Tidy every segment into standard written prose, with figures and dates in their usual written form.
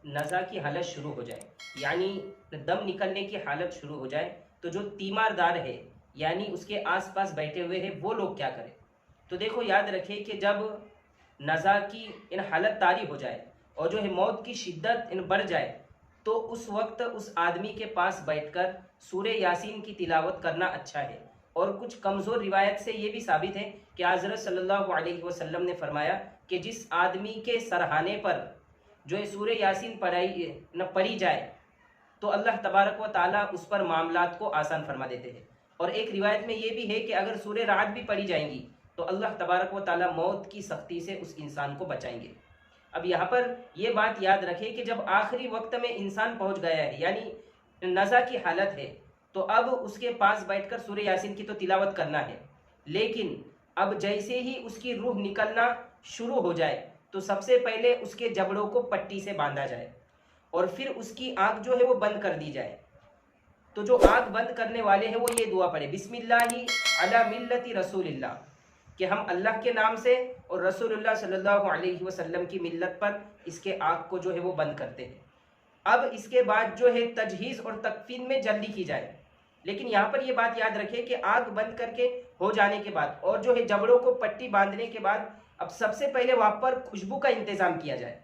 نزا کی حالت شروع ہو جائے، یعنی دم نکلنے کی حالت شروع ہو جائے، تو جو تیمار دار ہے یعنی اس کے آس پاس بیٹھے ہوئے ہیں وہ لوگ کیا کریں؟ تو دیکھو یاد رکھے کہ جب نزا کی حالت طاری ہو جائے اور جو ہے موت کی شدت بڑھ جائے، تو اس وقت اس آدمی کے پاس بیٹھ کر سورہ یاسین کی تلاوت کرنا اچھا ہے۔ اور کچھ کمزور روایت سے یہ بھی ثابت ہے کہ حضرت صلی اللہ علیہ وسلم نے فرمایا کہ جس آدمی کے سرہانے پر جو ہے سورہ یاسین پڑھی جائے تو اللہ تبارک و تعالیٰ اس پر معاملات کو آسان فرما دیتے ہیں۔ اور ایک روایت میں یہ بھی ہے کہ اگر سورہ رعد بھی پڑھی جائیں گی تو اللہ تبارک و تعالیٰ موت کی سختی سے اس انسان کو بچائیں گے۔ اب یہاں پر یہ بات یاد رکھے کہ جب آخری وقت میں انسان پہنچ گیا ہے، یعنی نزا کی حالت ہے، تو اب اس کے پاس بیٹھ کر سورہ یاسین کی تو تلاوت کرنا ہے، لیکن اب جیسے ہی اس کی روح نکلنا شروع ہو جائے تو سب سے پہلے اس کے جبڑوں کو پٹی سے باندھا جائے اور پھر اس کی آنکھ جو ہے وہ بند کر دی جائے۔ تو جو آنکھ بند کرنے والے ہیں وہ یہ دعا پڑھے، بسم اللہ علی ملت رسول اللہ، کہ ہم اللہ کے نام سے اور رسول اللہ صلی اللہ علیہ وسلم کی ملت پر اس کے آنکھ کو جو ہے وہ بند کرتے ہیں۔ اب اس کے بعد جو ہے تجہیز اور تکفین میں جلدی کی جائے، لیکن یہاں پر یہ بات یاد رکھے کہ آنکھ بند کر کے ہو جانے کے بعد اور جو ہے جبڑوں کو پٹی باندھنے کے بعد اب سب سے پہلے وہاں پر خوشبو کا انتظام کیا جائے،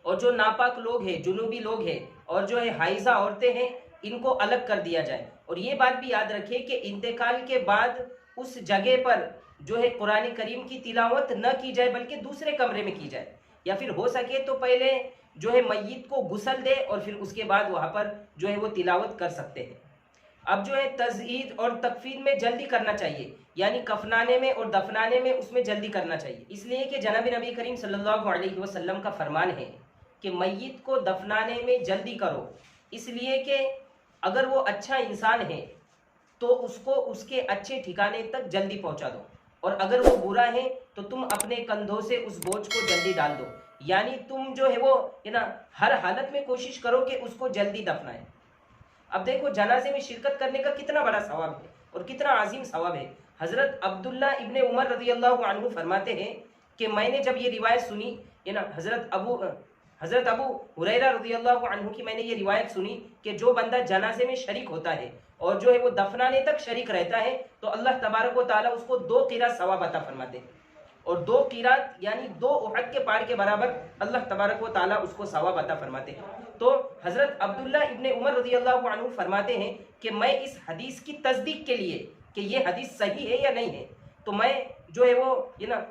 اور جو ناپاک لوگ ہیں، جنوبی لوگ ہیں اور جو ہے حائضہ عورتیں ہیں، ان کو الگ کر دیا جائے۔ اور یہ بات بھی یاد رکھے کہ انتقال کے بعد اس جگہ پر جو ہے قرآن کریم کی تلاوت نہ کی جائے بلکہ دوسرے کمرے میں کی جائے، یا پھر ہو سکے تو پہلے جو ہے میت کو غسل دے اور پھر اس کے بعد وہاں پر جو ہے وہ تلاوت کر سکتے ہیں۔ اب جو ہے تزہید اور تکفین میں جلدی کرنا چاہیے، یعنی کفنانے میں اور دفنانے میں اس میں جلدی کرنا چاہیے، اس لیے کہ جناب نبی کریم صلی اللہ علیہ وسلم کا فرمان ہے کہ میت کو دفنانے میں جلدی کرو، اس لیے کہ اگر وہ اچھا انسان ہے تو اس کو اس کے اچھے ٹھکانے تک جلدی پہنچا دو، اور اگر وہ برا ہے تو تم اپنے کندھوں سے اس بوجھ کو جلدی ڈال دو، یعنی تم جو ہے وہ ہر حالت میں کوشش کرو کہ اس کو جلدی دفنائیں۔ اب دیکھو جنازے میں شرکت کرنے کا کتنا بڑا ثواب ہے اور کتنا عظیم ثواب ہے۔ حضرت عبداللہ ابن عمر رضی اللہ عنہ فرماتے ہیں کہ میں نے جب یہ روایت سنی، حضرت ابو ہریرہ رضی اللہ عنہ کی میں نے یہ روایت سنی کہ جو بندہ جنازے میں شریک ہوتا ہے اور جو ہے وہ دفنانے تک شریک رہتا ہے تو اللہ تبارک و تعالیٰ اس کو 2 قیرات ثواب عطا فرماتے ہیں، اور 2 قیرات یعنی 2 احد کے پہاڑ کے برابر اللہ تبارک و تعالیٰ اس کو ثواب عطا فرماتے ہیں۔ تو حضرت عبداللہ ابن عمر رضی اللہ عنہ فرماتے ہیں کہ میں اس حدیث کی تصدیق کے لیے کہ یہ حدیث صحیح ہے یا نہیں ہے، تو میں جو ہے وہ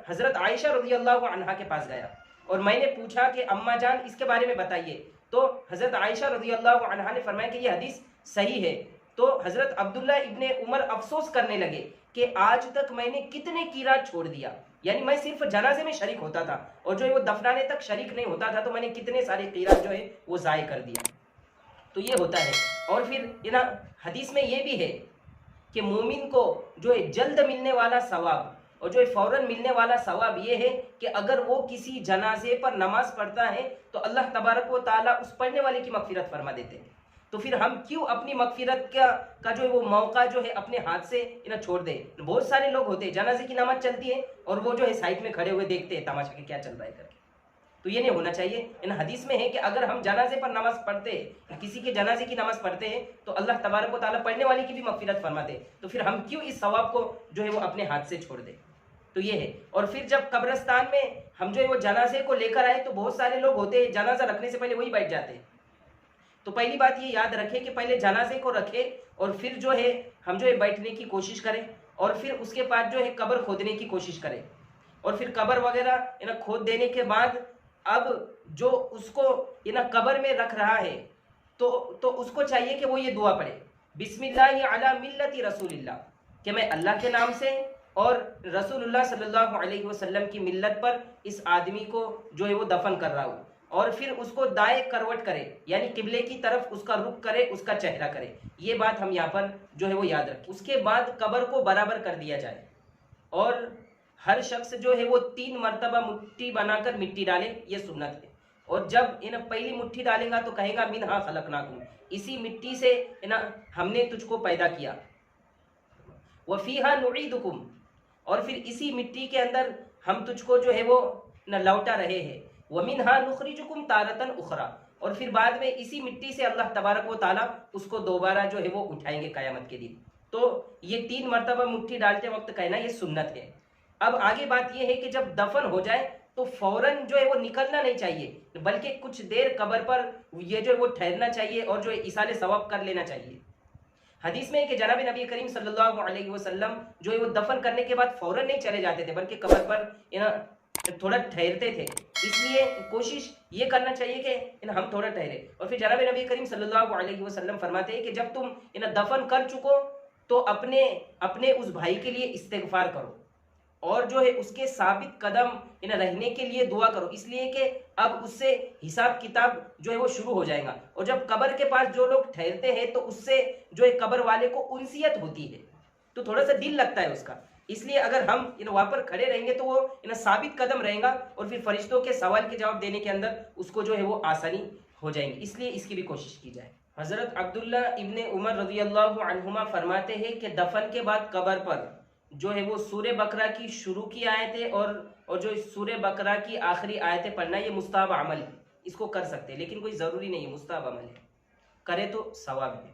حضرت عائشہ رضی اللہ عنہا کے پاس گیا اور میں نے پوچھا کہ اماں جان اس کے بارے میں بتائیے، تو حضرت عائشہ رضی اللہ عنہا نے فرمایا کہ یہ حدیث صحیح ہے۔ تو حضرت عبداللہ ابن عمر افسوس کرنے لگے کہ آج تک میں نے کتنے قیرات چھوڑ دیا، یعنی میں صرف جنازے میں شریک ہوتا تھا اور جو ہے وہ دفنانے تک شریک نہیں ہوتا تھا، تو میں نے کتنے سارے قیرات جو ہے وہ ضائع کر دیا۔ تو یہ ہوتا ہے۔ اور پھر حدیث میں یہ بھی ہے کہ مومن کو جو ہے جلد ملنے والا ثواب اور جو ہے فوراً ملنے والا ثواب یہ ہے کہ اگر وہ کسی جنازے پر نماز پڑھتا ہے تو اللہ تبارک و تعالیٰ اس پڑھنے والے کی مغفرت فرما دیتے ہیں۔ تو پھر ہم کیوں اپنی مغفرت کا جو ہے وہ موقع جو ہے اپنے ہاتھ سے چھوڑ دیں؟ بہت سارے لوگ ہوتے ہیں جنازے کی نماز چلتی ہے اور وہ جو ہے سائڈ میں کھڑے ہوئے دیکھتے ہیں تماشا کہ کیا چل رہا ہے کر کے، تو یہ نہیں ہونا چاہیے۔ حدیث میں ہے کہ اگر ہم جنازے پر نماز پڑھتے ہیں، کسی کے جنازے کی نماز پڑھتے ہیں تو اللہ تبارک و تعالیٰ پڑھنے والے کی بھی مغفرت فرماتے ہیں، تو پھر ہم کیوں اس ثواب کو جو ہے وہ اپنے ہاتھ سے چھوڑ دیں؟ تو یہ ہے۔ اور پھر جب قبرستان میں ہم جو ہے وہ جنازے کو لے کر آئے تو بہت سارے لوگ ہوتے ہیں جنازہ رکھنے سے پہلے وہی بیٹھ جاتے ہیں، تو پہلی بات یہ یاد رکھے کہ پہلے جنازے کو رکھے اور پھر جو ہے ہم جو ہے بیٹھنے کی کوشش کریں، اور پھر اس کے بعد جو ہے قبر کھودنے کی کوشش کریں، اور پھر قبر وغیرہ کھود دینے کے بعد اب جو اس کو قبر میں رکھ رہا ہے تو اس کو چاہیے کہ وہ یہ دعا پڑھے، بسم اللہ علی ملت رسول اللہ، کہ میں اللہ کے نام سے اور رسول اللہ صلی اللہ علیہ وسلم کی ملت پر اس آدمی کو جو ہے وہ دفن کر رہا ہوں، اور پھر اس کو دائیں کروٹ کرے، یعنی قبلے کی طرف اس کا رخ کرے، اس کا چہرہ کرے۔ یہ بات ہم یہاں پر جو ہے وہ یاد رکھیں۔ اس کے بعد قبر کو برابر کر دیا جائے اور ہر شخص جو ہے وہ 3 مرتبہ مٹھی بنا کر مٹی ڈالے، یہ سنت ہے۔ اور جب پہلی مٹھی ڈالے گا تو کہے گا منہا خلقناکم، اسی مٹی سے ہم نے تجھ کو پیدا کیا، وفیہا نعیدکم، اور پھر اسی مٹی کے اندر ہم تجھ کو جو ہے وہ لوٹا رہے ہیں، ومنہا نخرجکم تارۃ اخری، اور پھر بعد میں اسی مٹی سے اللہ تبارک و تعالیٰ اس کو دوبارہ جو ہے وہ اٹھائیں گے قیامت کے دن. تو یہ 3 مرتبہ مٹھی ڈالتے وقت کہنا یہ سنت ہے. اب آگے بات یہ ہے کہ جب دفن ہو جائے تو فوراً جو ہے وہ نکلنا نہیں چاہیے، بلکہ کچھ دیر قبر پر یہ جو ہے وہ ٹھہرنا چاہیے اور جو ہے ایصال ثواب کر لینا چاہیے. حدیث میں ہے کہ جناب نبی کریم صلی اللہ علیہ وسلم جو ہے وہ دفن کرنے کے بعد فوراً نہیں چلے جاتے تھے، بلکہ قبر پر تھوڑا ٹھہرتے تھے. اس لیے کوشش یہ کرنا چاہیے کہ ہم تھوڑا ٹھہرے. اور پھر جناب نبی کریم صلی اللہ علیہ وسلم فرماتے ہیں کہ جب تم دفن کر چکو تو اپنے اس بھائی کے لیے استغفار کرو اور جو ہے اس کے ثابت قدم رہنے کے لیے دعا کرو، اس لیے کہ اب اس سے حساب کتاب جو ہے وہ شروع ہو جائے گا. اور جب قبر کے پاس جو لوگ ٹھہرتے ہیں تو اس سے جو ہے قبر والے کو انسیت ہوتی ہے، تو تھوڑا سا دل لگتا ہے اس کا. اس لیے اگر ہم وہاں پر کھڑے رہیں گے تو وہ ثابت قدم رہیں گا اور پھر فرشتوں کے سوال کے جواب دینے کے اندر اس کو جو ہے وہ آسانی ہو جائیں گی. اس لیے اس کی بھی کوشش کی جائے. حضرت عبداللہ ابن عمر رضی اللہ عنہما فرماتے ہیں کہ دفن کے بعد قبر پر جو ہے وہ سورہ بقرہ کی شروع کی آیتیں اور جو سورہ بقرہ کی آخری آیتیں پڑھنا یہ مستحب عمل ہے. اس کو کر سکتے ہیں لیکن کوئی ضروری نہیں ہے، مستحب عمل ہے، کرے تو ثواب ہے.